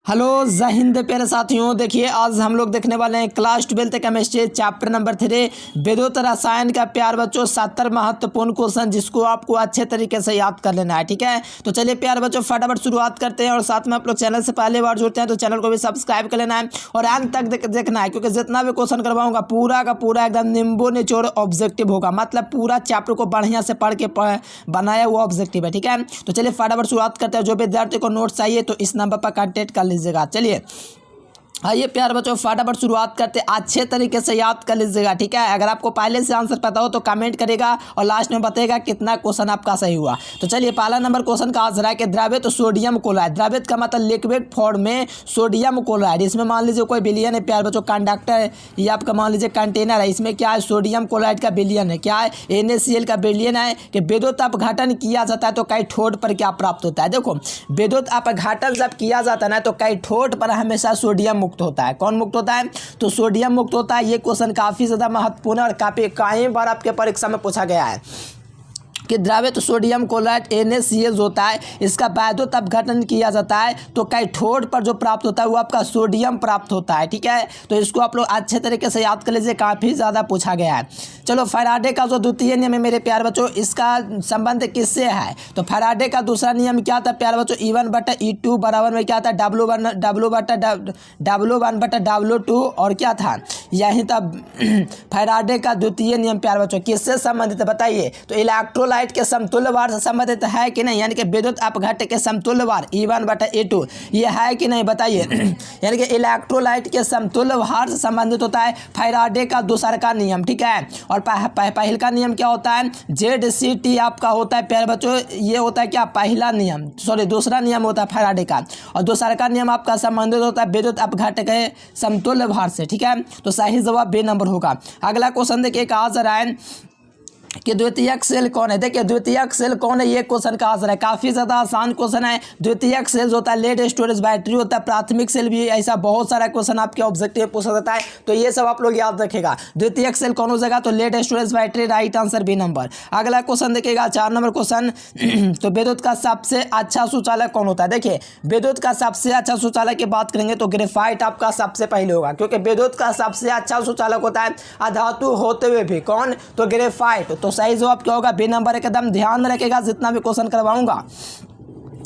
Hello जय हिंद प्यारे साथियों। देखिए आज हम लोग देखने वाले हैं क्लास 12 केमिस्ट्री चैप्टर नंबर 3 विद्युत रसायन का प्यार बच्चों 70 महत्वपूर्ण क्वेश्चन जिसको आपको अच्छे तरीके से याद कर लेना है। ठीक है, तो चलिए प्यार बच्चों फटाफट शुरुआत करते हैं। और साथ में आप लोग चैनल से पहले बार जुड़ते हैं तो चैनल को भी सब्सक्राइब कर लेना है और अंत तक देखना है, क्योंकि जितना भी क्वेश्चन करवाऊंगा पूरा का पूरा एकदम नींबू निचोड़ ऑब्जेक्टिव होगा। मतलब पूरा चैप्टर को बढ़िया से पढ़ के बनाया हुआ ऑब्जेक्टिव है। ठीक है, तो चलिए फटाफट शुरुआत करते हैं। जो विद्यार्थी को नोट चाहिए तो इस नंबर पर कॉन्टेक्ट कर लीजिएगा। चलिए आइए प्यार बच्चों फटाफट शुरुआत करते अच्छे तरीके से याद कर लीजिएगा। ठीक है, अगर आपको पहले से आंसर पता हो तो कमेंट करेगा और लास्ट में बताएगा कितना क्वेश्चन आपका सही हुआ। तो चलिए पहला नंबर क्वेश्चन का आंसर है कि द्रव्यत तो सोडियम क्लोराइड। द्रव्यत का मतलब लिक्विड फॉर्म में सोडियम क्लोराइड। इसमें मान लीजिए कोई विलयन है प्यार बच्चों, कंडक्टर है, ये आपका मान लीजिए कंटेनर है। इसमें क्या है, सोडियम क्लोराइड का विलयन है। क्या है, NaCl का विलयन है। कि विद्युत अपघटन किया जाता है तो कैथोड पर क्या प्राप्त होता है। देखो विद्युत अपघटन जब किया जाता है ना तो कैथोड पर हमेशा सोडियम मुक्त होता है। कौन मुक्त होता है, तो सोडियम मुक्त होता है। ये क्वेश्चन काफी ज्यादा महत्वपूर्ण है और काफी कई बार आपके परीक्षा में पूछा गया है कि द्रव्यत सोडियम क्लोराइड NaCl होता है, इसका विद्युत अपघटन किया जाता है तो कैथोड पर जो प्राप्त होता है वो आपका सोडियम प्राप्त होता है। ठीक है, तो इसको आप लोग अच्छे तरीके से याद कर लीजिए, काफ़ी ज़्यादा पूछा गया है। चलो फैराडे का जो द्वितीय नियम है मेरे प्यार बच्चों, इसका संबंध किससे है। तो फैराडे का दूसरा नियम क्या था प्यार बच्चों, E1/E2 बराबर में क्या था, W1/W2 और क्या था, यही था फैराडे का द्वितीय नियम प्यार बच्चों। किससे संबंधित है बताइए, तो इलेक्ट्रोलाइट के समतुल्य भार से संबंधित है कि नहीं, यानी कि विद्युत अपघट्य के समतुल्य भार E1/E2 ये है कि नहीं बताइए। यानी कि इलेक्ट्रोलाइट के समतुल्य भार से संबंधित होता है फैराडे का दूसरा का नियम। ठीक है, और पहल का नियम क्या होता है, ZCT आपका होता है प्यारे बच्चों, ये होता है क्या, पहला नियम, सॉरी दूसरा नियम होता है फैराडे का। और दूसरा का नियम आपका संबंधित होता है विद्युत अपघट्य के समतुल्य भार से। ठीक है, तो सही जवाब बी नंबर होगा। अगला क्वेश्चन देखिए का आंसर है कि द्वितीयक सेल कौन है। देखिए द्वितीयक सेल कौन है, ये क्वेश्चन का आंसर है। काफी ज्यादा आसान क्वेश्चन है। द्वितीयक सेल होता है लेड स्टोरेज बैटरी होता है, प्राथमिक सेल भी, ऐसा बहुत सारा क्वेश्चन आपके ऑब्जेक्टिव में पूछा जाता है, तो ये सब आप लोग याद रखेगा। द्वितीयक सेल कौन हो जाएगा, तो lead storage battery, right answer B number. अगला क्वेश्चन देखिएगा 4 नंबर क्वेश्चन तो विद्युत का सबसे अच्छा सुचालक कौन होता है। देखिए विद्युत का सबसे अच्छा सुचालक की बात करेंगे तो ग्रेफाइट आपका सबसे पहले होगा, क्योंकि विद्युत का सबसे अच्छा सुचालक होता है अधातु होते हुए भी। कौन, तो ग्रेफाइट। तो सही जवाब क्या होगा, बी नंबर। एकदम ध्यान में रखेगा जितना भी क्वेश्चन करवाऊंगा।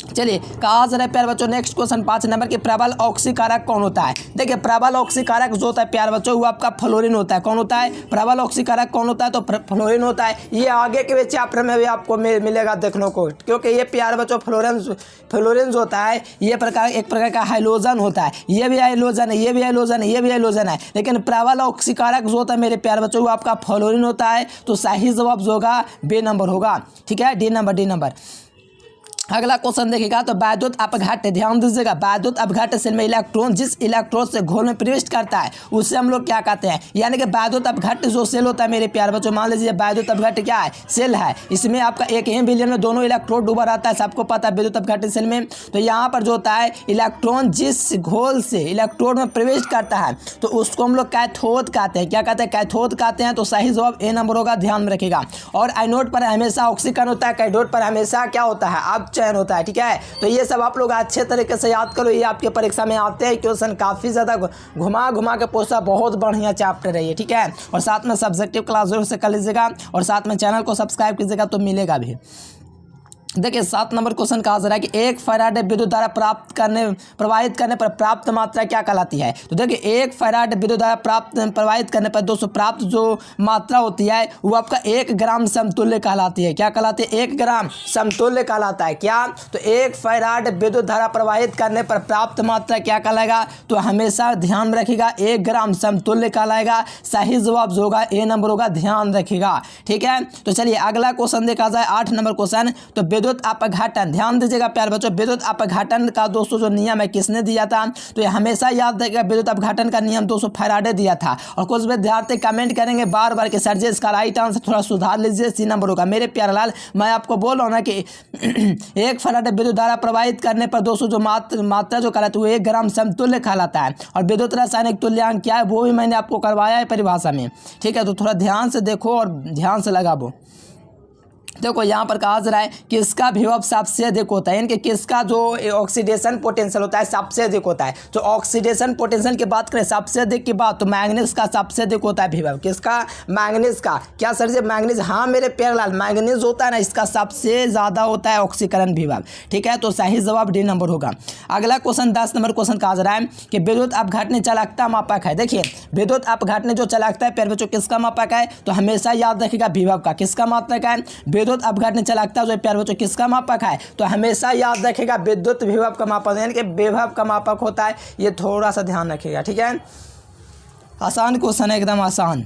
चलिए कहा जा रहा है प्यार बच्चों नेक्स्ट क्वेश्चन 5 नंबर के प्रबल ऑक्सीकारक कौन होता है। देखिए प्रबल ऑक्सीकारक जो होता है प्यार बच्चों वो आपका फ्लोरीन होता है। कौन होता है, प्रबल ऑक्सीकारक कौन होता है, तो फ्लोरीन होता है। ये आगे के चैप्टर में भी आपको मिलेगा देखने को, क्योंकि ये प्यार बच्चों फ्लोरीन जो होता है ये एक प्रकार का हाइलोजन होता है। ये भी हाइलोजन है, ये भी हाइलोजन है, ये भी हाइलोजन है, लेकिन प्रबल ऑक्सीकारक जो होता है मेरे प्यार बच्चों वो आपका फ्लोरीन होता है। तो सही जवाब जो होगा बी नंबर होगा। ठीक है, डी नंबर। अगला क्वेश्चन देखिएगा तो विद्युत अपघट्य, ध्यान दीजिएगा, विद्युत अपघट्य सेल में इलेक्ट्रॉन जिस इलेक्ट्रोड से घोल में प्रवेश करता है उसे हम लोग क्या कहते हैं। यानी कि विद्युत अपघट्य जो सेल होता है मेरे प्यार बच्चों, मान लीजिए विद्युत अपघट्य क्या है, सेल है, इसमें आपका एक ही विलयन में दोनों इलेक्ट्रोड डूबा रहता है, सबको पता है विद्युत अपघट्य सेल में। तो यहाँ पर जो होता है इलेक्ट्रॉन जिस घोल से इलेक्ट्रोड में प्रवेश करता है तो उसको हम लोग कैथोड कहते हैं। क्या कहते हैं, कैथोड कहते हैं। तो सही जवाब ए नंबर होगा, ध्यान में रखेगा। और एनोड पर हमेशा ऑक्सीकरण होता है, कैथोड पर हमेशा क्या होता है, अपचयन होता है। ठीक है, तो ये सब आप लोग अच्छे तरीके से याद करो, ये आपके परीक्षा में आते हैं क्वेश्चन, काफी ज्यादा घुमा के पूछा, बहुत बढ़िया चैप्टर है ये। ठीक है, और साथ में सब्जेक्टिव क्लास जरूर से कर लीजिएगा और साथ में चैनल को सब्सक्राइब कीजिएगा तो मिलेगा भी। देखिए 7 नंबर क्वेश्चन का आंसर है कि एक फैराडे विद्युत धारा प्रवाहित करने पर प्राप्त मात्रा क्या कहलाती है। तो देखिए एक फैराडे विद्युत धारा प्रवाहित करने पर दोस्तों प्राप्त जो मात्रा होती है वो आपका 1 ग्राम समतुल्य कहलाती है। क्या कहलाती है, 1 ग्राम समतुल्य कहलाता है। क्या, तो एक फैराडे विद्युत धारा प्रवाहित करने पर प्राप्त मात्रा क्या कहलाएगा, तो हमेशा ध्यान में रखिएगा 1 ग्राम समतुल्य कहलाएगा। सही जवाब जो होगा ए नंबर होगा, ध्यान रखिएगा। ठीक है, तो चलिए अगला क्वेश्चन देखा जाए 8 नंबर क्वेश्चन तो विद्युत अपघटन, ध्यान दीजिएगा प्यार बच्चों, विद्युत अपघटन का दोस्तों जो नियम है किसने दिया था, तो ये हमेशा याद रखिएगा विद्युत अपघटन का नियम दोस्तों फैराडे दिया था। और कुछ विद्यार्थी कमेंट करेंगे बार बार कि सर जी इसका राइट आंसर थोड़ा सुधार लीजिए, सी नंबर होगा। मेरे प्यारे लाल मैं आपको बोल रहा हूँ ना कि एक फैराडे विद्युत धारा प्रवाहित करने पर दोस्तों जो मात्रा जो कहलाती है वो 1 ग्राम समतुल्य कहलाता है। और विद्युत रासायनिक तुल्यांक क्या है वो भी मैंने आपको करवाया है परिभाषा में। ठीक है, तो थोड़ा ध्यान से देखो और ध्यान से लगाओ। देखो यहाँ पर कहा जा रहा है कि इसका विभव सबसे अधिक होता है, यानी कि किसका जो ऑक्सीडेशन पोटेंशियल होता है सबसे अधिक होता है। तो ऑक्सीडेशन पोटेंशियल की बात करें सबसे अधिक की बात, तो मैंगनीज का सबसे अधिक होता है विभव। किसका? मैंगनीज का। क्या सर जी मैंगनीज? हाँ मेरे प्यारे लाल, मैंगनीज होता है ना, इसका सबसे ज़्यादा होता है ऑक्सीकरण विभव। ठीक है, तो सही जवाब डी नंबर होगा। अगला क्वेश्चन 10 नंबर क्वेश्चन कहा जा रहा है कि विद्युत अपघटन चालकता मापक है। देखिए विद्युत अपघटन जो चालकता है प्यारे बच्चों किसका मापक है? तो हमेशा याद रखिएगा विभव का। किसका मापक है? विद्युत अपघटन चालकता जो प्यारे बच्चों किसका मापक है? तो हमेशा याद रखिएगा विद्युत विभव का मापक, यानी कि विभव का मापक होता है। ये थोड़ा सा ध्यान रखिएगा। ठीक है, आसान क्वेश्चन है, एकदम आसान।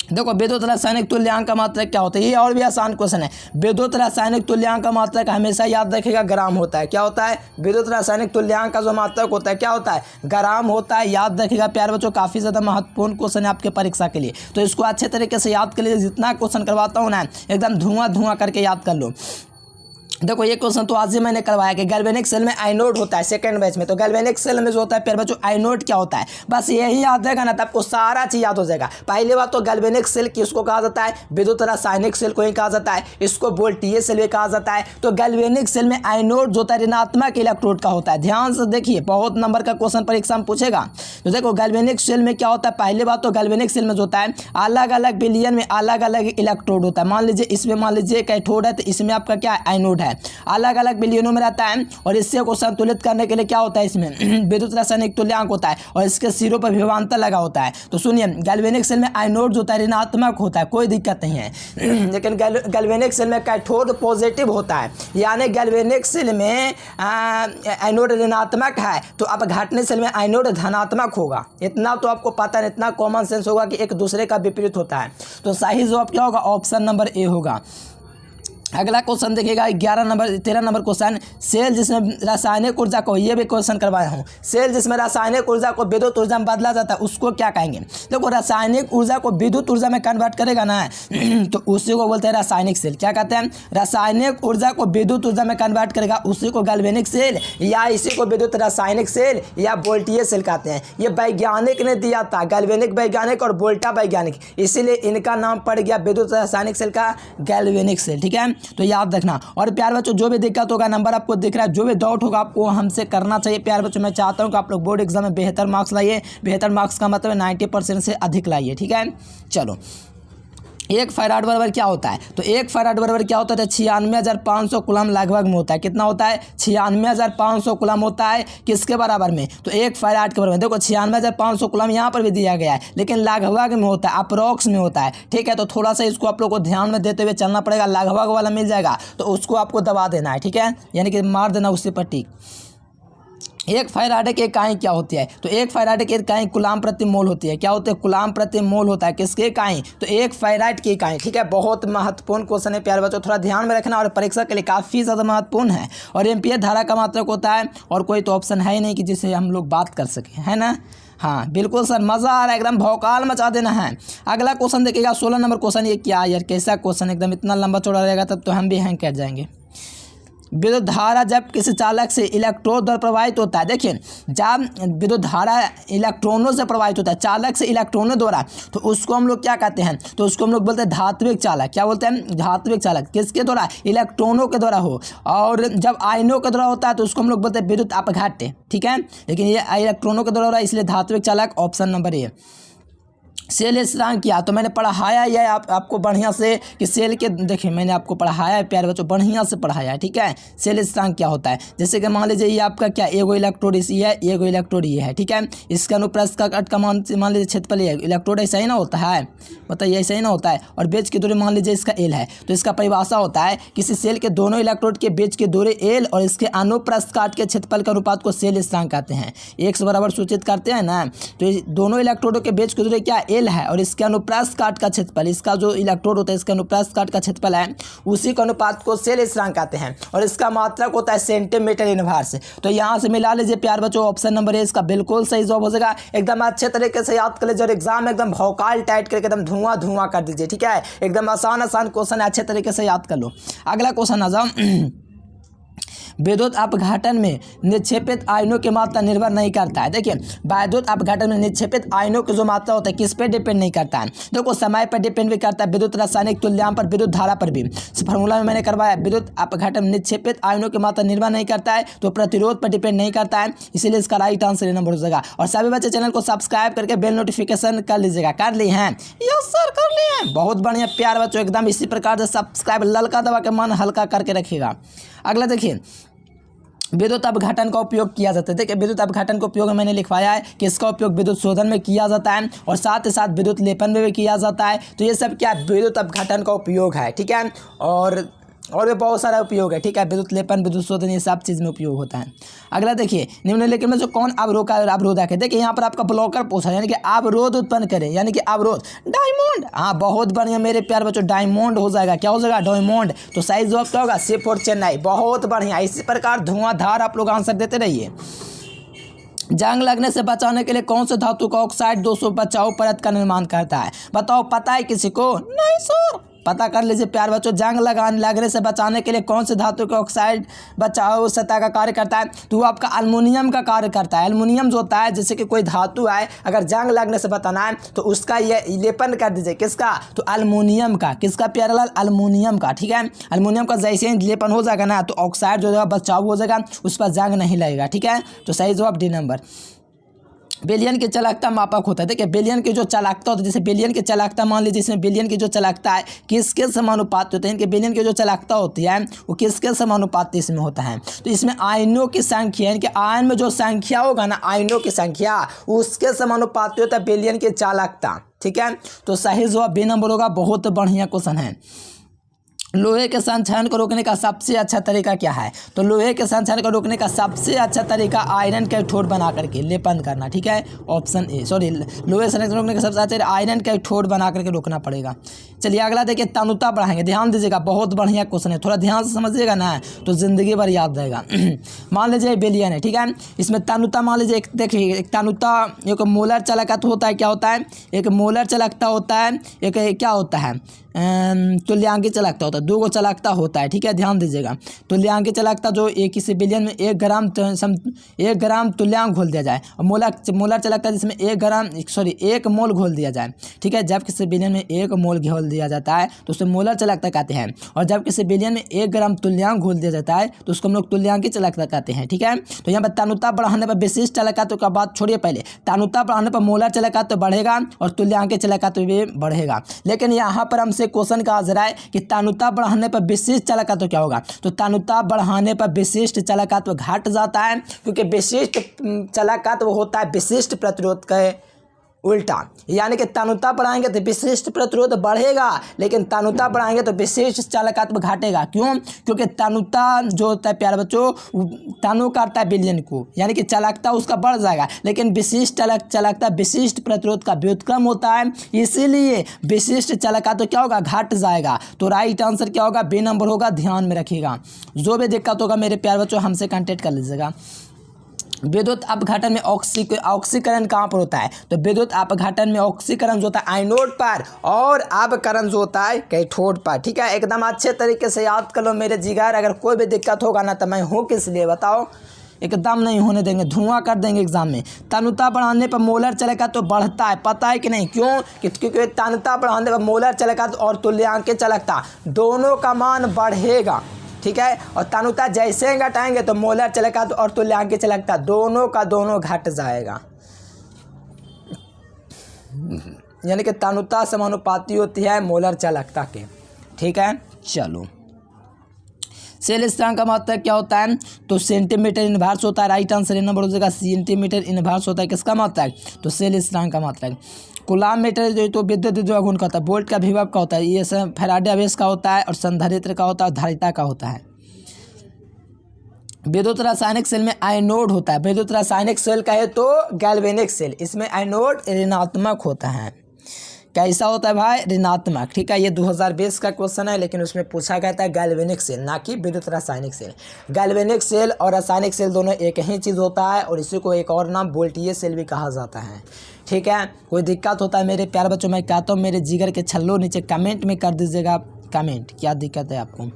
देखो विद्युत रासायनिक तुल्यांक का मात्रक क्या होता है? ये और भी आसान क्वेश्चन है। विद्युत रासायनिक तुल्यांक का मात्रक हमेशा याद रखिएगा ग्राम होता है। क्या होता है? विद्युत रासायनिक तुल्यांक का जो मात्रक होता है क्या होता है? ग्राम होता है। याद रखिएगा प्यारे बच्चों, काफ़ी ज़्यादा महत्वपूर्ण क्वेश्चन है आपके परीक्षा के लिए, तो इसको अच्छे तरीके से याद कर लीजिए। जितना क्वेश्चन करवाता हूँ ना एकदम धुआं करके याद कर लो। देखो ये क्वेश्चन तो आज ही मैंने करवाया कि गैल्वेनिक सेल में आइनोड होता है सेकंड बैच में। तो गैल्वेनिक सेल में जो होता है प्यारे बच्चों आइनोड क्या होता है, बस यही याद रहेगा ना तो आपको सारा चीज़ याद हो जाएगा। पहली बात तो गैल्वेनिक सेल किसको कहा जाता है? विद्युत रासायनिक सेल को ही कहा जाता है। इसको वोल्टेज सेल भी कहा जाता है। तो गैल्वेनिक सेल में आइनोड जो होता है ऋणात्मक इलेक्ट्रोड का होता है। ध्यान से देखिए, बहुत नंबर का क्वेश्चन परीक्षा में पूछेगा। तो देखो गैल्वेनिक सेल में क्या होता है, पहली बात तो गैल्वेनिक सेल में जो होता है अलग अलग विलयन में अलग अलग इलेक्ट्रोड होता है। मान लीजिए इसमें मान लीजिए कैथोड है, तो इसमें आपका क्या आइनोड है, अलग अलग विलयनों में रहता है। और इससे को संतुलित करने के लिए क्या होता है, इसमें विद्युत रासायनिक तुल्यांक होता है और इसके सिरों पर विभवांतर लगा होता है। तो सुनिए गैल्वेनिक सेल में आइनोड जो होता है ऋणात्मक होता है, कोई दिक्कत नहीं है। लेकिन गैल्वेनिक सेल में कैथोड पॉजिटिव होता है, यानी गैल्वेनिक सेल में आइनोड ऋणात्मक है तो अपघटन सेल में आइनोड धनात्मक होगा। इतना तो आपको पता है, इतना कॉमन सेंस होगा कि एक दूसरे का विपरीत होता है। तो सही जवाब क्या होगा? ऑप्शन नंबर ए होगा। अगला क्वेश्चन देखिएगा 13 नंबर क्वेश्चन, सेल जिसमें रासायनिक ऊर्जा को, ये भी क्वेश्चन करवाया हूँ, सेल जिसमें रासायनिक ऊर्जा को विद्युत ऊर्जा में बदला जाता है उसको क्या कहेंगे? देखो रासायनिक ऊर्जा को विद्युत ऊर्जा में कन्वर्ट करेगा ना तो उसी को बोलते हैं रासायनिक सेल। क्या कहते हैं? रासायनिक ऊर्जा को विद्युत ऊर्जा में कन्वर्ट करेगा उसी को गैल्वेनिक सेल या इसी को विद्युत रासायनिक सेल या वोल्टेज सेल कहते हैं। ये वैज्ञानिक ने दिया था, गैल्वेनिक वैज्ञानिक और वोल्टा वैज्ञानिक, इसीलिए इनका नाम पड़ गया विद्युत रासायनिक सेल का गैल्वेनिक सेल। ठीक है, तो याद रखना। और प्यार बच्चों जो भी दिक्कत होगा, नंबर आपको दिख रहा है, जो भी डाउट होगा आपको हमसे करना चाहिए। प्यार बच्चों मैं चाहता हूं कि आप लोग बोर्ड एग्जाम में बेहतर मार्क्स लाइए। बेहतर मार्क्स का मतलब 90% से अधिक लाइए। ठीक है, चलो एक फैराड बराबर क्या होता है? तो एक फैराड बराबर क्या होता है? 96,500 कूलम लगभग में होता है। कितना होता है? 96,500 कूलम होता है। किसके बराबर में? तो एक फैराड के बराबर में। देखो 96,500 कूलम यहाँ पर भी दिया गया है, लेकिन लगभग में होता है, अप्रोक्स में होता है। ठीक है, तो थोड़ा सा इसको आप लोग को ध्यान में देते हुए चलना पड़ेगा। लगभग वाला मिल जाएगा तो उसको आपको दबा देना है। ठीक है, यानी कि मार देना उसी पर टिक। एक फैराडे की इकाई क्या होती है? तो एक फैराडे की इकाई कूलम प्रति मोल होती है। क्या होती है? कूलम प्रति मोल होता है। किसकी इकाई? तो एक फैराड की इकाई। ठीक है, बहुत महत्वपूर्ण क्वेश्चन है प्यारे बच्चों, थोड़ा ध्यान में रखना और परीक्षा के लिए काफ़ी ज़्यादा महत्वपूर्ण है। और एम्पीयर धारा का मात्रक होता है, और कोई तो ऑप्शन है ही नहीं कि जिससे हम लोग बात कर सकें, है ना? हाँ बिल्कुल सर, मज़ा आ रहा है, एकदम भौकाल मचा देना है। अगला क्वेश्चन देखिएगा 16 नंबर क्वेश्चन। ये क्या यार, कैसा क्वेश्चन, एकदम इतना लंबा चौड़ा रहेगा तब तो हम भी हैंग कर जाएंगे। विद्युत धारा जब किसी चालक से इलेक्ट्रोड द्वारा प्रवाहित होता है, देखिए जब विद्युत धारा इलेक्ट्रॉनों से प्रवाहित होता है, चालक से इलेक्ट्रॉनों द्वारा, तो उसको हम लोग क्या कहते हैं? तो उसको हम लोग बोलते हैं धात्विक चालक। क्या बोलते हैं? धात्विक चालक। किसके द्वारा? इलेक्ट्रॉनों के द्वारा हो। और जब आयनों के द्वारा होता है तो उसको हम लोग बोलते हैं विद्युत अपघट्य। ठीक है, लेकिन ये इलेक्ट्रॉनों के द्वारा हो रहा है इसलिए धात्विक चालक। Option number A. सेल स्थिरांक किया तो मैंने पढ़ाया है आपको बढ़िया से कि सेल के, देखिए मैंने आपको पढ़ाया है प्यारे बच्चों, बढ़िया से पढ़ाया है। ठीक है, सेल स्थिरांक क्या होता है? जैसे कि मान लीजिए ये आपका क्या, एगो इलेक्ट्रोड इसी है, एगो इलेक्ट्रोड ये है। ठीक है, इसका अनुप्रस्थ का कट का मान लीजिए क्षेत्रफल है। इलेक्ट्रोड ऐसा ही ना होता है, बताइए ऐसा ही ना होता है। और बीच की दूरी मान लीजिए इसका एल है, तो इसका परिभाषा होता है किसी सेल के दोनों इलेक्ट्रोड के बीच की दूरी एल और इसके अनुप्रस्थ काट के क्षेत्रफल के अनुपात को सेल स्थिरांक कहते हैं। एक से बराबर सूचित करते हैं ना, तो दोनों इलेक्ट्रोडों के बीच की दूरी क्या, एल है, और इसके अनुप्रस्थ काट का क्षेत्रफल, इसका जो इलेक्ट्रोड होता है इसका अनुप्रस्थ काट का क्षेत्रफल है, उसी के अनुपात को सेल स्थिरांक कहते हैं। और इसका मात्रक होता है सेंटीमीटर इनवर्स। तो यहाँ से मिला लीजिए प्यार बच्चों, ऑप्शन नंबर ए इसका बिल्कुल सही जवाब हो जाएगा। एकदम अच्छे तरीके से याद कर लीजिए और एग्जाम में एकदम भौकाल टाइट करके एकदम धुआं कर दीजिए। ठीक है, एकदम आसान क्वेश्चन है, अच्छे तरीके से याद कर लो। अगला क्वेश्चन आ जाओ। विद्युत अपघटन में निक्षेपित आयनों की मात्रा निर्भर नहीं करता है। देखिए विद्युत अपघटन में निक्षेपित आयनों की जो मात्रा होता है किस पे डिपेंड नहीं करता है, देखो समय पर डिपेंड भी करता है, विद्युत रासायनिक तुल्यांक पर, विद्युत धारा पर भी। फार्मूला में मैंने करवाया विद्युत अपघटन में निक्षेपित आयनों की मात्रा निर्भर नहीं करता है, तो प्रतिरोध पर डिपेंड नहीं करता है, इसीलिए इसका राइट आंसर नंबर हो जाएगा। और सभी बच्चे चैनल को सब्सक्राइब करके बेल नोटिफिकेशन कर लीजिएगा। कर ली हैं? यस सर कर लिए हैं। बहुत बढ़िया प्यार बच्चों, एकदम इसी प्रकार से सब्सक्राइब ललका दबा के मन हल्का करके रखिएगा। अगला देखिए विद्युत अपघटन का उपयोग किया जाता है। देखिए विद्युत अपघटन का उपयोग मैंने लिखवाया है कि इसका उपयोग विद्युत शोधन में किया जाता है और साथ ही साथ विद्युत लेपन में भी किया जाता है। तो ये सब क्या विद्युत अपघटन का उपयोग है, ठीक है। और भी बहुत सारा उपयोग है, ठीक है। विद्युत लेपन, विद्युत शोधन, ये सब चीज़ में उपयोग होता है। अगला देखिए निम्नलिखित में जो कौन अवरोधक है। देखिए यहाँ पर आपका ब्लॉकर पूछा, यानी कि अवरोध उत्पन्न करे, यानी कि अवरोध। डायमंड, हाँ बहुत बढ़िया मेरे प्यार बच्चों, डायमंड हो जाएगा। क्या हो जाएगा? डायमंड। तो सही जवाब क्या होगा? सी फॉर चेन्नई। बहुत बढ़िया, इसी प्रकार धुआंधार आप लोग आंसर देते रहिए। जंग लगने से बचाने के लिए कौन से धातु का ऑक्साइड 200 बचाओ परत का निर्माण करता है? बताओ, पता है किसी को? नहीं सर, पता कर लीजिए प्यार बच्चों। जंग लगने से बचाने के लिए कौन से धातु का ऑक्साइड बचाओ सतह का कार्य करता है? तो वो आपका एल्युमिनियम का कार्य करता है। एल्युमिनियम जो होता है, जैसे कि कोई धातु है, अगर जंग लगने से बचाना है तो उसका ये लेपन कर दीजिए। किसका? तो एल्युमिनियम का। किसका प्यारेलाल? एल्युमिनियम का, ठीक है। एल्युमिनियम का जैसे ही लेपन हो जाएगा ना, तो ऑक्साइड जो है बचाव हो जाएगा, उस पर जंग नहीं लगेगा, ठीक है। तो सही जवाब डी नंबर। बेलियन की चालकता मापक होता है। देखिए बेलियन की जो चालकता होती है, जैसे बेलियन की चालकता मान लीजिए, इसमें बेलियन की जो चालकता है किसके समानुपाती होते हैं? इनके बेलियन की जो चालकता होती है वो किसके समानुपाती इसमें होता है? तो इसमें आयनों की संख्या, यानी कि आयन में जो संख्या होगा ना, आयनों की संख्या, उसके समानुपाती होता है बेलियन की चालकता, ठीक है। तो सही जवाब बी नंबर होगा। बहुत बढ़िया क्वेश्चन है। लोहे के संक्षरण को रोकने का सबसे अच्छा तरीका क्या है? तो लोहे के संक्षरण को रोकने का सबसे अच्छा तरीका आयरन कैथोड बना करके लेपन करना, ठीक है। ऑप्शन ए, सॉरी, लोहे संक्षरण को रोकने का सबसे अच्छा आयरन कैथोड बना करके रोकना पड़ेगा। चलिए अगला देखिए, तनुता बढ़ाएंगे। ध्यान दीजिएगा, बहुत बढ़िया क्वेश्चन है, थोड़ा ध्यान से समझिएगा ना तो जिंदगी भर याद रहेगा। मान लीजिए बेलियन है, ठीक है। इसमें तनुता मान लीजिए, देखिए एक तनुता, एक मोलर चालकता होता है। क्या होता है? एक मोलर चालकता होता है, एक क्या होता है? तुल्यांकी चालकता होता है। दो गो चालकता होता है, ठीक है। ध्यान दीजिएगा, तुल्यांकी चालकता जो एक किसी बेलियन में 1 ग्राम तुल्यांक घोल दिया जाए, और मोलर चालकता जिसमें 1 मोल घोल दिया जाए, ठीक है। जब किसी बेलियन में 1 मोल घोल दिया जाता है तो उसे मोलर चालकता कहते हैं, और जब किसी बेलियन में 1 ग्राम तुल्यांक घोल दिया जाता है तो उसको हम लोग तुल्यांकी चालकता कहते हैं, ठीक है। तो यहाँ पर तनुता बढ़ाने पर विशिष्ट चालकत्व का बात छोड़िए, पहले तनुता बढ़ाने पर मोलर चालकत्व बढ़ेगा और तुल्यांकी चालकत्व भी बढ़ेगा। लेकिन यहाँ पर हमसे क्वेश्चन कहा जा रहा है कि तनुता बढ़ाने पर विशिष्ट चालकत्व क्या होगा? तो तनुता बढ़ाने पर विशिष्ट चालकत्व घट जाता है, क्योंकि विशिष्ट चालकत्व होता है विशिष्ट प्रतिरोध का उल्टा। यानी कि तनुता बढ़ाएंगे तो विशिष्ट प्रतिरोध बढ़ेगा, लेकिन तनुता बढ़ाएंगे तो विशिष्ट चालकत्व घटेगा। क्यों? क्योंकि तनुता जो होता है प्यारे बच्चों, तनु करता है बेलियन को, यानी कि चालकता उसका बढ़ जाएगा, लेकिन विशिष्ट चालकता विशिष्ट प्रतिरोध का व्युत्क्रम होता है, इसीलिए विशिष्ट चालकत्व क्या होगा? घट जाएगा। तो राइट आंसर क्या होगा? बी नंबर होगा। ध्यान में रखिएगा। जो भी दिक्कत होगा मेरे प्यारे बच्चों हमसे कांटेक्ट कर लीजिएगा। विद्युत अपघटन में ऑक्सीकरण कहाँ पर होता है? तो विद्युत अपघटन में ऑक्सीकरण जो होता है एनोड पर, और अपकरण जो होता है कैथोड पर, ठीक है। एकदम अच्छे तरीके से याद कर लो मेरे जिगर। अगर कोई भी दिक्कत होगा ना तो मैं हूँ किस लिए बताओ, एकदम नहीं होने देंगे, धुआं कर देंगे एग्जाम में। तनुता बढ़ाने पर मोलर चालकत्व तो बढ़ता है, पता है कि नहीं? क्यों? क्योंकि तनुता बढ़ाने पर मोलर चालकत्व और तुल्यांक चालकता दोनों का मान बढ़ेगा, ठीक है। और तनुता जैसे ही घटाएंगे तो मोलर चालकत्व और तुल्यांकी चालकता दोनों का दोनों घट जाएगा, यानी कि तनुता समानुपाती होती है मोलर चालकता के, ठीक है। चलो, सेल स्थिरांक का मात्रक क्या होता है? तो सेंटीमीटर इनवर्स होता है। राइट आंसर नंबर हो जाएगा सेंटीमीटर इनवर्स होता है। किसका मात्रक? तो सेल स्थिरांक का मात्रक। कूलाम मीटर जो तो विद्युत द्रव्यगुण का होता है। वोल्ट का विभव का होता है। ये सब फैराडे आवेश का होता है, और संधारित्र का होता है, और धारिता का होता है। विद्युत रासायनिक सेल में एनोड होता है। विद्युत रासायनिक सेल का है तो गैल्वेनिक सेल, इसमें एनोड ऋणात्मक होता है। कैसा होता है भाई? ऋणात्मक, ठीक है। ये 2020 का क्वेश्चन है, लेकिन उसमें पूछा गया था गैल्वेनिक सेल, ना कि विद्युत रासायनिक सेल। गैल्वेनिक सेल और रासायनिक सेल दोनों एक ही चीज़ होता है, और इसी को एक और नाम वोल्टीय सेल भी कहा जाता है, ठीक है। कोई दिक्कत होता है मेरे प्यारे बच्चों, मैं कहता हूँ मेरे जिगर के छल्लों नीचे कमेंट में कर दीजिएगा, कमेंट, क्या दिक्कत है आपको।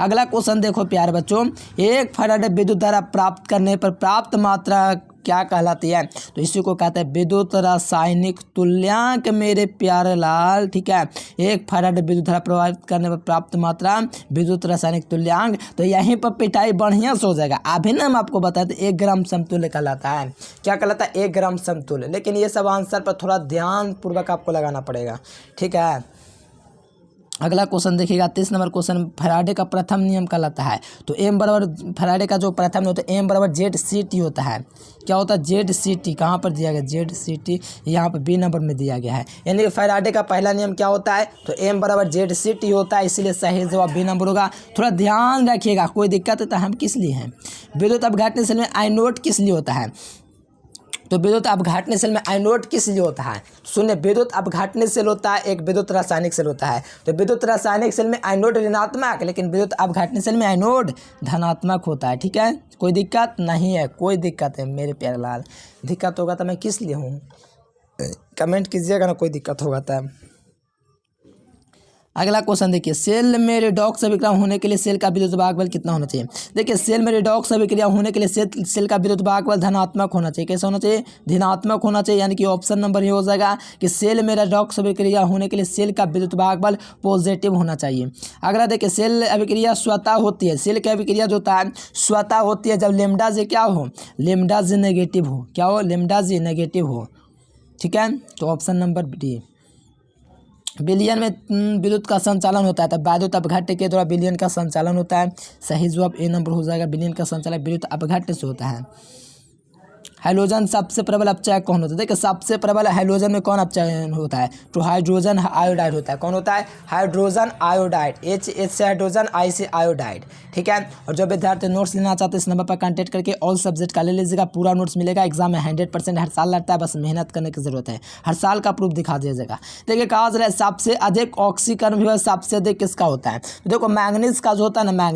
अगला क्वेश्चन देखो प्यारे बच्चों, 1 फैराडे विद्युत धारा प्राप्त करने पर प्राप्त मात्रा क्या कहलाती है? तो इसी को कहते हैं विद्युत रासायनिक तुल्यांक मेरे प्यारे लाल, ठीक है। 1 फैराडे विद्युत धारा प्रभावित करने पर प्राप्त मात्रा विद्युत रासायनिक तुल्यांक। तो यहीं पर पिटाई बढ़िया से हो जाएगा। अभी ना हम आपको बताए थे 1 ग्राम समतुल्य कहलाता है। क्या कहलाता है? 1 ग्राम समतुल्य। लेकिन ये सब आंसर पर थोड़ा ध्यान पूर्वक आपको लगाना पड़ेगा, ठीक है। अगला क्वेश्चन देखिएगा 30 नंबर क्वेश्चन, फैराडे का प्रथम नियम कहलाता है। तो एम बराबर, फैराडे का जो प्रथम नियम होता है एम बराबर जेड सी टी होता है। क्या होता है? Z C T. कहाँ पर दिया गया? जेड सी टी, यहाँ पर बी नंबर में दिया गया है। यानी कि फैराडे का पहला नियम क्या होता है? तो एम बराबर जेड सी टी होता है, इसीलिए सही जवाब बी नंबर होगा। थोड़ा ध्यान रखिएगा, कोई दिक्कत है तो हम किस लिए हैं। विद्युत अपघटन सेल में आइनोड किस लिए होता है? तो विद्युत अपघटन सेल में आइनोड किस लिए होता है? सुनिए, विद्युत अपघटन सेल होता है, एक विद्युत रासायनिक सेल होता है। तो विद्युत रासायनिक सेल में आइनोड ऋणात्मक, लेकिन विद्युत अपघटन सेल में आइनोड धनात्मक होता है, ठीक है। कोई दिक्कत नहीं है, कोई दिक्कत है मेरे प्यारे लाल। दिक्कत होगा तो मैं किस लिए हूँ, कमेंट कीजिएगा ना, कोई दिक्कत होगा तो। अगला क्वेश्चन देखिए, सेल में रेडॉक्स अभिक्रिया होने के लिए सेल का विद्युत वाहक बल कितना होना चाहिए? देखिए, सेल में रेडॉक्स अभिक्रिया होने के लिए सेल का विद्युत वाहक बल धनात्मक होना चाहिए। कैसा होना चाहिए? धनात्मक होना चाहिए। यानी कि ऑप्शन नंबर ये हो जाएगा कि सेल में रेडॉक्स अभिक्रिया होने के लिए सेल का विद्युत वाहक बल पॉजिटिव होना चाहिए। अगला देखिए, सेल अभिक्रिया स्वतः होती है। सेल की अभिक्रिया जो होता है स्वतः होती है जब लेमडा जे क्या हो? लेमडा जे नेगेटिव हो। क्या हो? लेमडा जे नेगेटिव हो, ठीक है। तो ऑप्शन नंबर डी। विलयन में विद्युत का संचालन होता है, तब विद्युत अपघट्य के द्वारा विलयन का संचालन होता है। सही जवाब ए नंबर हो जाएगा। विलयन का संचालन विद्युत अपघट्य से होता है। हाइड्रोजन सबसे प्रबल अपचयक कौन होता है? देखिए, सबसे प्रबल हाइड्रोजन में कौन अपचयन होता है? तो हाइड्रोजन आयोडाइड होता है। कौन होता है? Hydrogen iodide. एच से हाइड्रोजन, आई से आयोडाइड, ठीक है। और जो विद्यार्थी नोट्स लेना चाहते हैं इस नंबर पर कांटेक्ट करके ऑल सब्जेक्ट का ले लीजिएगा। पूरा नोट्स मिलेगा। एग्जाम में 100% हर साल लगता है, बस मेहनत करने की जरूरत है। हर साल का प्रूफ दिखा दिया जाएगा। देखिए, कहा जा रहा है सबसे अधिक ऑक्सीकरण विभव सबसे अधिक किसका होता है? तो देखो, मैग्नीज का जो होता है ना,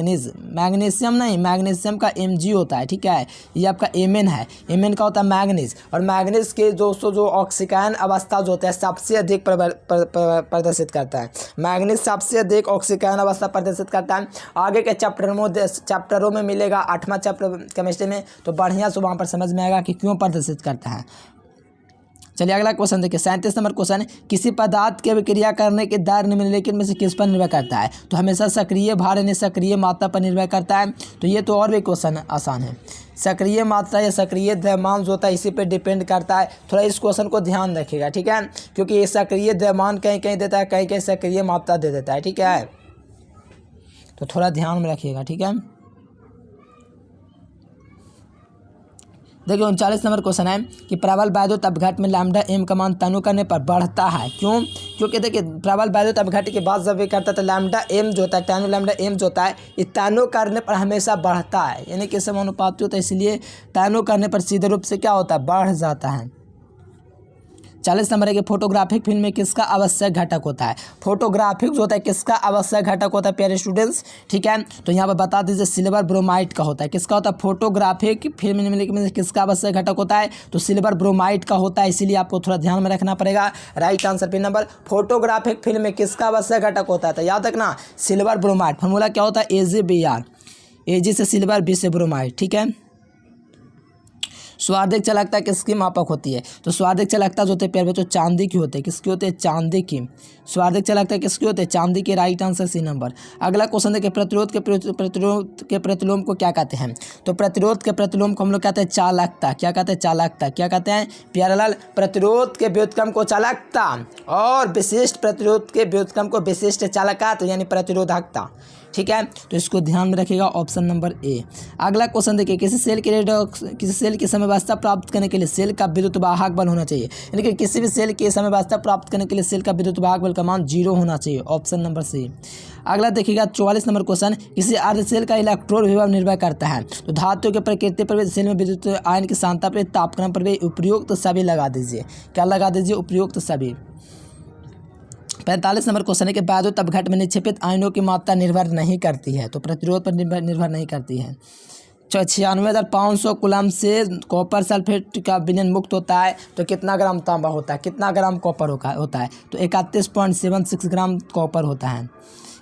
मैग्नीशियम नहीं, मैग्नीशियम का Mg होता है, ठीक है। ये आपका Mn है। Mn का होता है मैग्नीज। और मैग्नीज के दोस्तों जो ऑक्सीकरण अवस्था जो होता है सबसे अधिक प्रदर्शित करता है। मैग्नीज सबसे अधिक ऑक्सीकरण अवस्था प्रदर्शित करता है। आगे के चैप्टरों में मिलेगा, 8वां चैप्टर केमिस्ट्री में, तो बढ़िया से वहाँ पर समझ में आएगा कि क्यों प्रदर्शित करता है। चलिए अगला क्वेश्चन देखिए, 37 नंबर क्वेश्चन, किसी पदार्थ के अभिक्रिया करने के दर निम्नलिखित में से किस पर निर्भर करता है? तो हमेशा सक्रिय भार यानी सक्रिय मात्रा पर निर्भर करता है। तो ये तो और भी क्वेश्चन आसान है। सक्रिय मात्रा या सक्रिय द्रव्यमान जो होता है इसी पे डिपेंड करता है। थोड़ा इस क्वेश्चन को ध्यान रखिएगा, ठीक है, क्योंकि ये सक्रिय द्रव्यमान कहीं कहीं देता है, कहीं कहीं सक्रिय मात्रा दे देता है, ठीक है। तो थोड़ा ध्यान में रखिएगा, ठीक है। देखिए 39 नंबर क्वेश्चन है कि प्रबल वैद्युत अपघट्य में लैम्डा एम का मान तनु करने पर बढ़ता है, क्यों? क्योंकि देखिए, प्रबल वैद्युत अपघट्य के बाद जब ये करता है तो लैम्डा एम जो होता है, टैनो लैम्डा एम जो होता है, ये तनु करने पर हमेशा बढ़ता है। यानी कि समानुपाती होता है, इसलिए तनु करने पर सीधे रूप से क्या होता है? बढ़ जाता है। 40 नंबर है कि फोटोग्राफिक फिल्म में किसका आवश्यक घटक होता है? फोटोग्राफिक जो होता है किसका आवश्यक घटक होता है प्यारे स्टूडेंट्स, ठीक है। तो यहाँ पर बता दीजिए सिल्वर ब्रोमाइड का होता है। किसका होता है? फोटोग्राफिक फिल्म में किसका आवश्यक घटक होता है? तो सिल्वर ब्रोमाइड का होता है, इसीलिए आपको थोड़ा ध्यान में रखना पड़ेगा। Right answer B number. Photographic film में किसका आवश्यक घटक होता है? तो याद रखना सिल्वर ब्रोमाइड। फॉर्मूला क्या होता है? AgBr, Ag से सिल्वर, B से ब्रोमाइड, ठीक है। स्वार्थिक चालकता किसकी मापक होती है? तो स्वार्थिक चालकता जो होते हैं प्यारे बच्चों चांदी की होते हैं। किसकी होते हैं? चांदी की। स्वार्थिक चालकता किसकी होती है? चांदी की। Right answer C number. अगला क्वेश्चन देखिए, प्रतिरोध के प्रतिलोम को क्या कहते हैं? तो प्रतिरोध के प्रतिलोम को हम लोग कहते हैं चालकता। क्या कहते हैं? चालकता। क्या कहते हैं प्यारेलाल? प्रतिरोध के व्युत्क्रम को चालकता और विशिष्ट प्रतिरोध के व्युत्क्रम को विशिष्ट चालकता यानी प्रतिरोधकता, ठीक है। तो इसको ध्यान में रखिएगा, ऑप्शन नंबर ए। अगला क्वेश्चन देखिए, किसी सेल की समयावस्था प्राप्त करने के लिए सेल का विद्युत वाहक बल होना चाहिए। यानी कि किसी भी सेल की समयावस्था प्राप्त करने के लिए सेल का विद्युत वाहक बल का मान 0 होना चाहिए, ऑप्शन नंबर सी। अगला देखिएगा 44 नंबर क्वेश्चन, किसी अर्ध सेल का इलेक्ट्रोड विभव निर्भर करता है। तो धातु के प्रकृति पर सेल में विद्युत आयन की सांद्रता पर, तापक्रम पर उपयुक्त सभी लगा दीजिए। क्या लगा दीजिए? उपयुक्त सभी। 45 नंबर क्वेश्चन है कि वैद्युत अपघट्य में निक्षेपित आयनों की मात्रा निर्भर नहीं करती है। तो प्रतिरोध पर निर्भर नहीं करती है। 96,500 कूलम से कॉपर सल्फेट का विलयन मुक्त होता है तो कितना ग्राम तांबा होता है? कितना ग्राम कॉपर होता है? तो 31.76 ग्राम कॉपर होता है।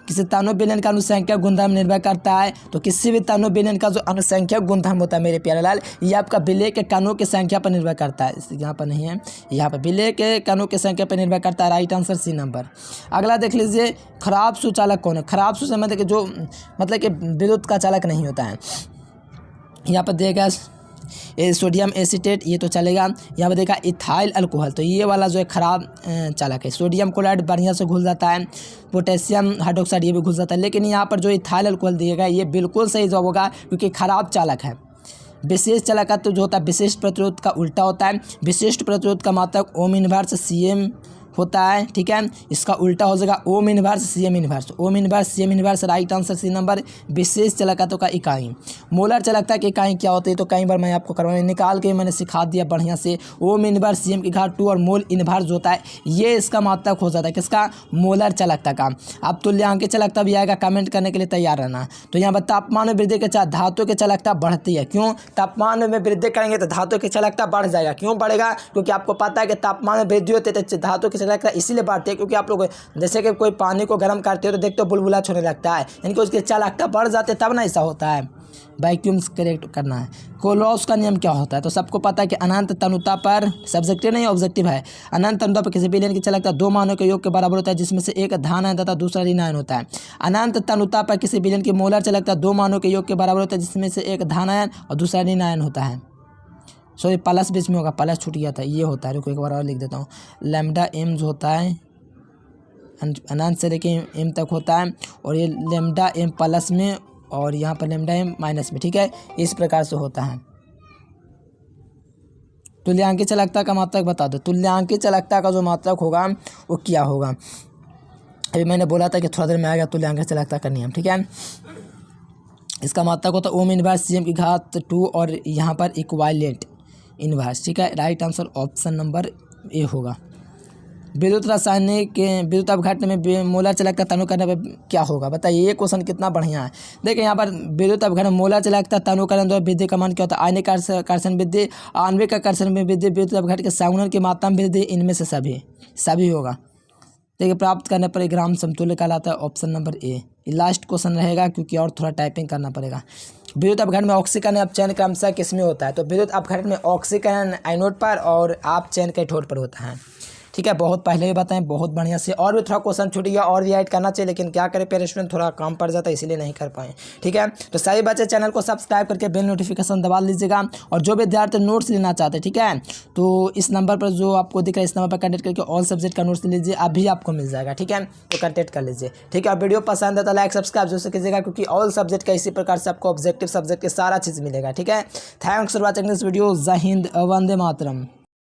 किसी तनु विलयन का अनुसंख्यक गुणधर्म निर्भर करता है। तो किसी भी तनु विलयन का जो अनुसंख्यक गुणधर्म होता है मेरे प्यारे लाल, ये आपका विलय के कणों की संख्या पर निर्भर करता है। यहाँ पर नहीं है, यहाँ पर विलय के कणों की संख्या पर निर्भर करता है। Right answer C number. अगला देख लीजिए, खराब सुचालक कौन है? खराब सुचालक जो मतलब कि विद्युत का चालक नहीं होता है। यहाँ पर देगा सोडियम एसीटेट, ये तो चलेगा। यहाँ पर देखा इथाइल अल्कोहल, तो ये वाला जो है खराब चालक है। सोडियम क्लोराइड बढ़िया से घुल जाता है, पोटेशियम हाइड्रोक्साइड ये भी घुल जाता है। लेकिन यहाँ पर जो इथाइल अल्कोहल दिएगा ये बिल्कुल सही जवाब होगा, क्योंकि खराब चालक है। विशेष चालक का तो जो होता है विशिष्ट प्रतिरोध का उल्टा होता है। विशिष्ट प्रतिरोध का मात्रक ओम इनवर्स सीएम होता है, ठीक है। इसका उल्टा हो जाएगा ohm inverse cm inverse. Ohm inverse cm inverse right answer C number. विशेष चालकत्व का इकाई, मोलर चालकता की इकाई क्या होती है? तो कई बार मैं आपको करवाने निकाल के मैंने सिखा दिया बढ़िया से। ओम इनवर्स सीएम की घात 2 और मोल इनवर्स जो होता है ये इसका मात्रक हो जाता है। किसका? मोलर चालकता का। अब तुल्यांक चालकता भी आएगा, कमेंट करने के लिए तैयार रहना। तो यहाँ पर तापमान में वृद्धि के साथ धातु की चालकता बढ़ती है। क्यों? तापमान में वृद्धि करेंगे तो धातु की चालकता बढ़ जाएगा। क्यों बढ़ेगा? क्योंकि आपको पता है कि तापमान में वृद्धि होती है तो धातु की चालकता इसीलिए बढ़ती है, क्योंकि आप लोग जैसे कि कोई पानी को गर्म करते हो तो देखते हो बुलबुला छोड़ने लगता है, यानी कि उसकी चालकता बढ़ जाती है, तब ना ऐसा होता है। वैक्यूम करेक्ट करना है। कोलोस का नियम क्या होता है? तो सबको पता है कि अनंत तनुता पर, सब्जेक्टिव नहीं ऑब्जेक्टिव है, अनंत तनुता पर किसी विलयन की चालकता 2 मानों के योग के बराबर होता है, जिसमें से एक धन आयन तथा दूसरा ऋण आयन होता है। अनंत तनुता पर किसी विलयन की मोलर चालकता 2 मानों के योग के बराबर होता है, जिसमें से एक धन आयन और दूसरा ऋण आयन होता है। सॉरी प्लस बीच में होगा, प्लस छूट गया था, ये होता है। रुको एक बार और लिख देता हूँ। लैम्डा एम जो होता है अनंत से लेके एम तक होता है, और ये लैम्डा एम प्लस में और यहाँ पर लैम्डा एम माइनस में, ठीक है। इस प्रकार से होता है। तुल्यांकी चालकता का मात्रक बता दो। तुल्यांकी चालकता का जो मात्रक होगा वो क्या होगा? अभी मैंने बोला था कि थोड़ा देर में आएगा तुल्यांकी चालकता का नियम, ठीक है। इसका मात्रक होता है ओम इनवर्स सीएम की घात 2 और यहाँ पर इक्वालेंट इनवर्स, ठीक है। Right answer option number A होगा। विद्युत रासायनिक विद्युत अपघटन में मोलर चालकता तनु करने पर क्या होगा? बताइए, ये क्वेश्चन कितना बढ़िया है। देखिए यहाँ पर विद्युत अपघटन मोलर चालकता तनुकरण द्वारा वृद्धि का मान क्या होता है? आयनिक कर्षण वृद्धि, आणविक कर्षण में वृद्धि, विद्युत अपघटन के संगुणन की मात्रा में वृद्धि, इनमें से सभी होगा। देखिए प्राप्त करने पर ग्राम समतुल्य कहलाता है। Option number A last question रहेगा, क्योंकि और थोड़ा टाइपिंग करना पड़ेगा। विद्युत अपघटन में ऑक्सीकरण अपचयन क्रमशः किसमें होता है? तो विद्युत अपघटन में ऑक्सीकरण एनोड पर और अपचयन कैथोड पर होता है, ठीक है। बहुत पहले भी बताएं, बहुत बढ़िया से। और भी थोड़ा क्वेश्चन छूट गया, और भी ऐड करना चाहिए, लेकिन क्या करें पेरेंट्स स्टूडेंट थोड़ा काम पड़ जाता है, इसीलिए नहीं कर पाए, ठीक है। तो सभी बच्चे चैनल को सब्सक्राइब करके बेल नोटिफिकेशन दबा लीजिएगा। और जो विद्यार्थी नोट्स लेना चाहते हैं, ठीक है, तो इस नंबर पर जो आपको दिख रहा है इस नंबर पर कॉन्टैक्ट करके ऑल सब्जेक्ट का नोट्स लीजिए, अभी आपको मिल जाएगा, ठीक है। तो कॉन्टैक्ट कर लीजिए, ठीक है। और वीडियो पसंद है तो लाइक सब्सक्राइब जरूर कीजिएगा, क्योंकि ऑल सब्जेक्ट का इसी प्रकार से आपको ऑब्जेक्टिव सब्जेक्ट के सारा चीज़ मिलेगा, ठीक है। Thanks for watching this video. जय हिंद, वंदे मातरम।